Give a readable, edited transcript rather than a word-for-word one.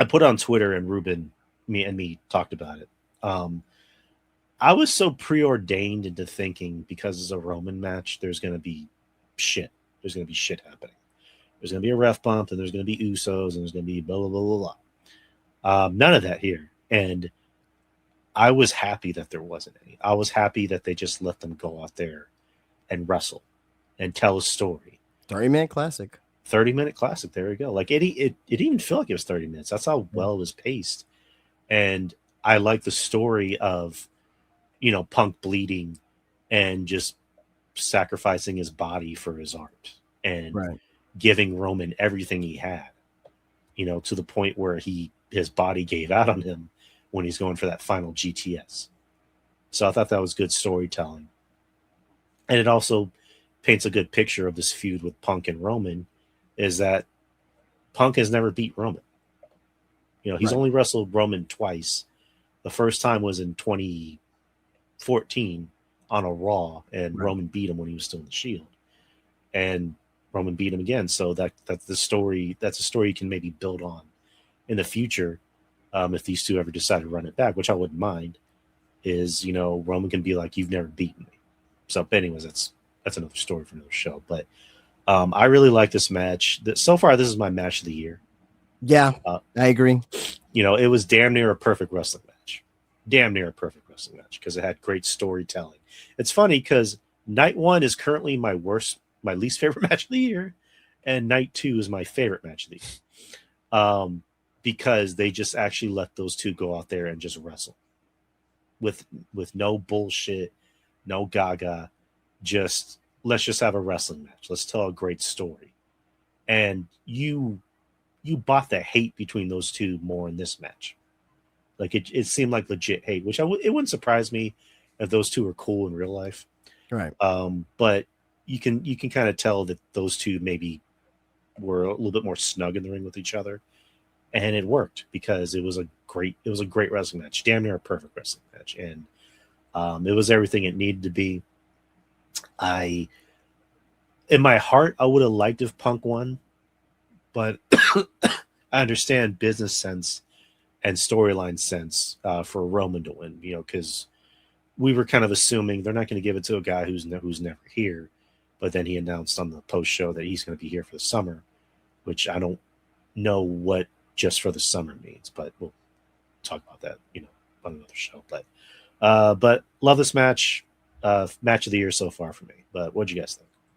I put it on Twitter, and Ruben, me talked about it. Um, I was so preordained into thinking because it's a Roman match, there's going to be shit. There's going to be shit happening. There's going to be a ref bump, and there's going to be Usos, and there's going to be blah blah blah blah blah. None of that here, and I was happy that there wasn't any. I was happy that they just let them go out there and wrestle and tell a story. 30-minute classic. 30-minute classic. There we go. Like it didn't even feel like it was 30 minutes. That's how well it was paced. And I like the story of, Punk bleeding and just sacrificing his body for his art and Right. giving Roman everything he had, to the point where his body gave out on him when he's going for that final GTS. So I thought that was good storytelling. And it also paints a good picture of this feud with Punk and Roman, is that Punk has never beat Roman. He's Right. only wrestled Roman twice. The first time was in 2014 on a Raw, and Right. Roman beat him when he was still in the Shield. And Roman beat him again. So that's the story. That's a story you can maybe build on in the future, if these two ever decide to run it back, which I wouldn't mind. Is Roman can be like, "You've never beaten me." So, but anyways, that's another story for another show. But I really like this match. So far, this is my match of the year. Yeah, I agree. It was damn near a perfect wrestling match. Damn near a perfect wrestling match because it had great storytelling. It's funny because night one is currently my least favorite match of the year, and night two is my favorite match of the year. Because they just actually let those two go out there and just wrestle with no bullshit, no gaga. Just let's just have a wrestling match. Let's tell a great story. And you bought the hate between those two more in this match. Like it seemed like legit hate, which it wouldn't surprise me if those two are cool in real life. Right. But you can kind of tell that those two maybe were a little bit more snug in the ring with each other, and it worked because it was a great wrestling match, damn near a perfect wrestling match, and it was everything it needed to be. I, in my heart, I would have liked if Punk won, but I understand business sense and storyline sense for Roman to win, because we were kind of assuming they're not going to give it to a guy who's never here, but then he announced on the post show that he's going to be here for the summer, which I don't know what just for the summer means, but we'll talk about that, on another show. But love this match, match of the year so far for me. But what'd you guys think?